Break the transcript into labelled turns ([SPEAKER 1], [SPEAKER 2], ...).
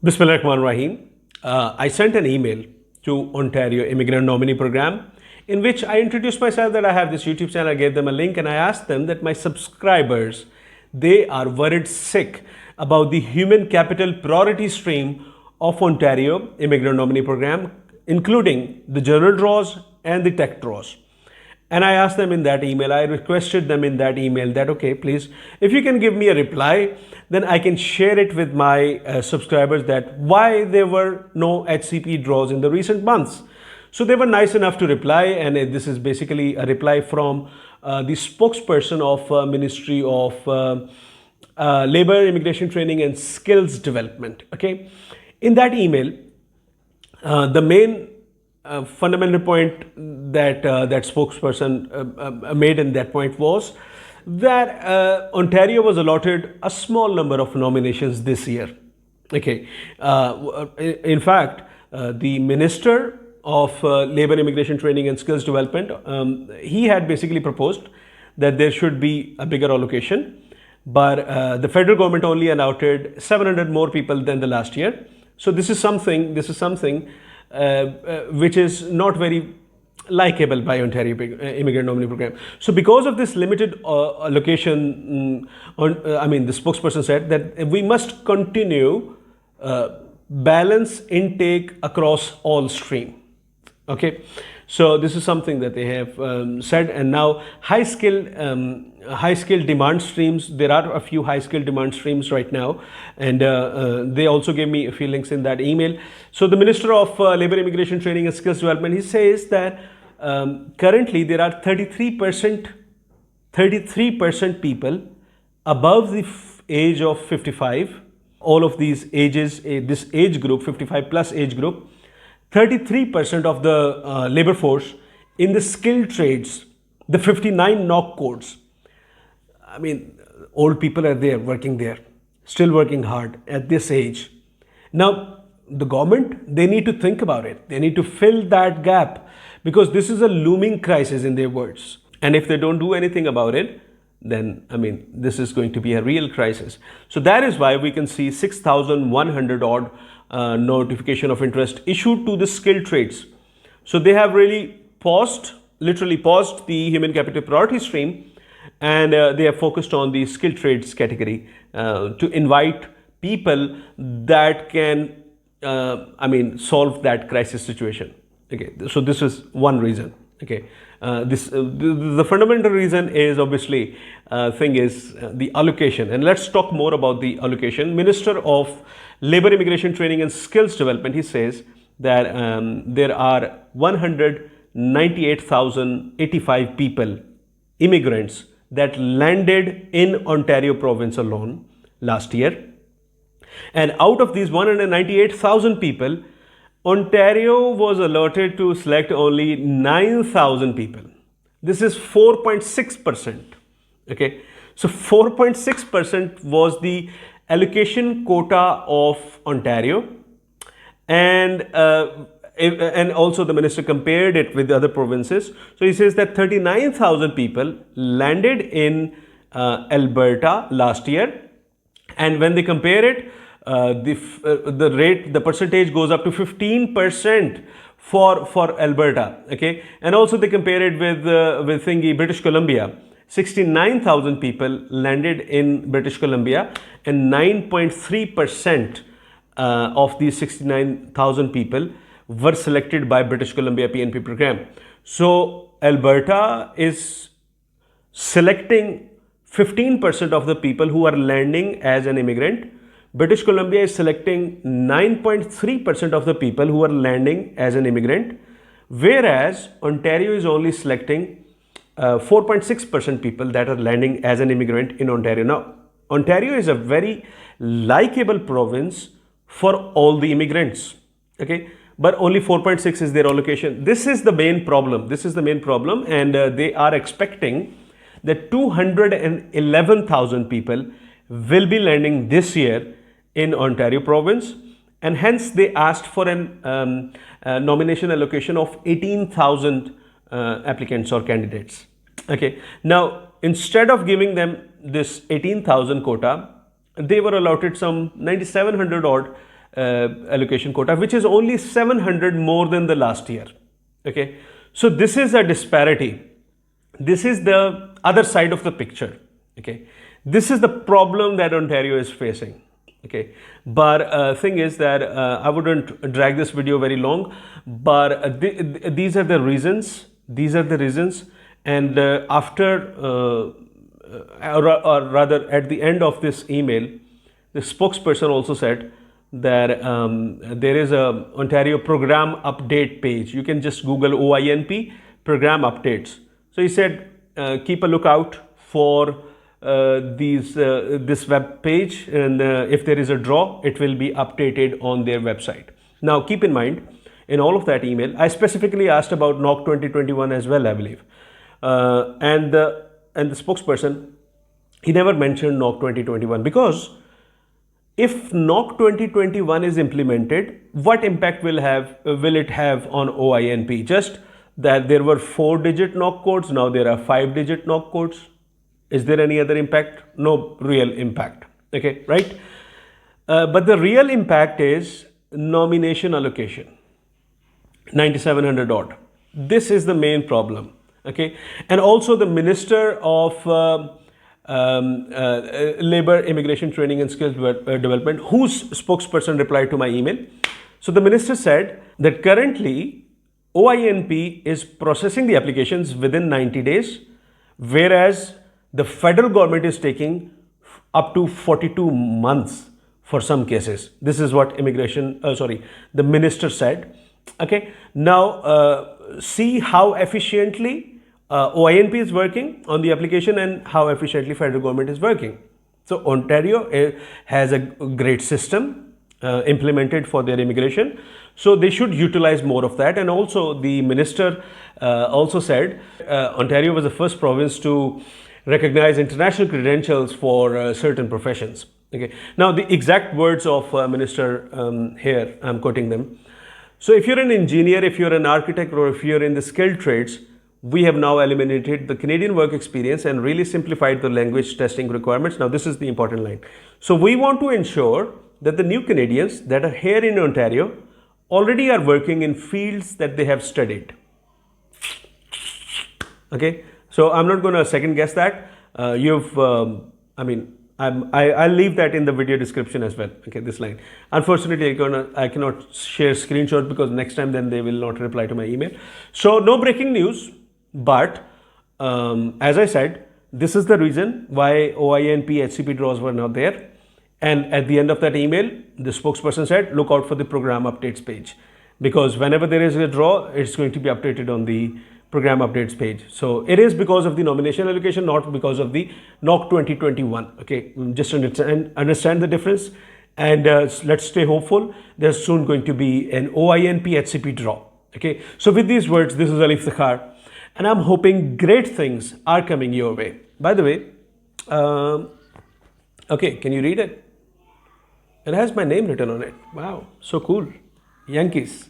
[SPEAKER 1] Bismillahirrahmanirrahim. I sent an email to Ontario Immigrant Nominee Program in which I introduced myself that I have this YouTube channel. I gave them a link and I asked them that my subscribers, they are worried sick about the human capital priority stream of Ontario Immigrant Nominee Program, including the general draws and the tech draws. And I asked them in that email, I requested them in that email that, okay, please, if you can give me a reply, then I can share it with my subscribers that why there were no HCP draws in the recent months. So they were nice enough to reply, and this is basically a reply from the spokesperson of Ministry of Labor, Immigration Training and Skills Development. Okay, in that email, the main fundamental point that that spokesperson made in that point was that Ontario was allotted a small number of nominations this year. Okay, in fact, the Minister of Labor, Immigration Training and Skills Development, he had basically proposed that there should be a bigger allocation, but the federal government only allotted 700 more people than the last year. So this is something which is not very likable by Ontario Immigrant Nominee Program. So because of this limited allocation, the spokesperson said that we must continue balance intake across all stream. Okay, so this is something that they have said. And now high skill demand streams, there are a few high skill demand streams right now, and they also gave me a few links in that email. So the Minister of Labor, Immigration Training and Skills Development, he says that currently there are 33% people above the age of 55. All of these ages, this age group, 55 plus age group, 33% of the labor force in the skilled trades, the 59 knock codes. I mean, old people are there, working there, still working hard at this age. Now, the government, they need to think about it. They need to fill that gap because this is a looming crisis in their words. And if they don't do anything about it, then, this is going to be a real crisis. So that is why we can see 6,100 odd notification of interest issued to the skilled trades. So they have really literally paused the human capital priority stream, and they have focused on the skilled trades category to invite people that can solve that crisis situation. Okay, so this is one reason. Okay, the fundamental reason is obviously the allocation, and let's talk more about the allocation. Minister of Labor, Immigration Training and Skills Development, he says that there are 198,085 people, immigrants, that landed in Ontario province alone last year. And out of these 198,000 people, Ontario was allotted to select only 9,000 people. This is 4.6%. Okay, so 4.6% was the allocation quota of Ontario, and also the minister compared it with the other provinces. So he says that 39,000 people landed in Alberta last year, and when they compare it, the percentage goes up to 15% for Alberta. Okay, and also they compare it with British Columbia. 69,000 people landed in British Columbia, and 9.3% of these 69,000 people were selected by British Columbia PNP program. So Alberta is selecting 15% of the people who are landing as an immigrant. British Columbia is selecting 9.3% of the people who are landing as an immigrant, whereas Ontario is only selecting 4.6% people that are landing as an immigrant in Ontario. Now, Ontario is a very likable province for all the immigrants, okay, but only 4.6 is their allocation. This is the main problem. And they are expecting that 211,000 people will be landing this year in Ontario province, and hence they asked for an nomination allocation of 18,000 applicants or candidates. Okay, now instead of giving them this 18,000 quota, they were allotted some 9,700 odd allocation quota, which is only 700 more than the last year. Okay, so this is a disparity. This is the other side of the picture. Okay, this is the problem that Ontario is facing. Okay, but thing is that I wouldn't drag this video very long, but these are the reasons. These are the reasons, and after or rather at the end of this email, the spokesperson also said that there is a Ontario program update page. You can just Google OINP program updates. So he said keep a lookout for this web page, and if there is a draw, it will be updated on their website. Now keep in mind, in all of that email, I specifically asked about NOC 2021 as well, I believe, and the spokesperson, he never mentioned NOC 2021, because if NOC 2021 is implemented, what impact will it have on OINP? Just that there were 4-digit NOC codes, now there are 5-digit NOC codes. Is there any other impact? No real impact. Okay, right? But the real impact is nomination allocation, 9,700 odd. This is the main problem. Okay, and also the Minister of Labor, Immigration Training and Skills Development, whose spokesperson replied to my email. So the minister said that currently OINP is processing the applications within 90 days, whereas the federal government is taking up to 42 months for some cases. This is what the minister said. Okay, now see how efficiently OINP is working on the application and how efficiently federal government is working. So Ontario has a great system implemented for their immigration, so they should utilize more of that. And also the minister also said Ontario was the first province to recognize international credentials for certain professions. Okay, now the exact words of minister here, I'm quoting them. So if you're an engineer, if you're an architect, or if you're in the skilled trades, we have now eliminated the Canadian work experience and really simplified the language testing requirements. Now this is the important line. So we want to ensure that the new Canadians that are here in Ontario already are working in fields that they have studied. Okay, so I'm not going to second guess that. I'll leave that in the video description as well. Okay, this line. Unfortunately, I cannot share screenshots because next time then they will not reply to my email. So no breaking news, but as I said, this is the reason why OINP HCP draws were not there. And at the end of that email, the spokesperson said, look out for the program updates page, because whenever there is a draw, it's going to be updated on the program updates page. So it is because of the nomination allocation, not because of the NOC 2021. Okay, just understand the difference, and let's stay hopeful. There's soon going to be an OINP HCP draw. Okay, so with these words, this is Alif Zakhar, and I'm hoping great things are coming your way. By the way, okay, can you read it? It has my name written on it. Wow, so cool. Yankees.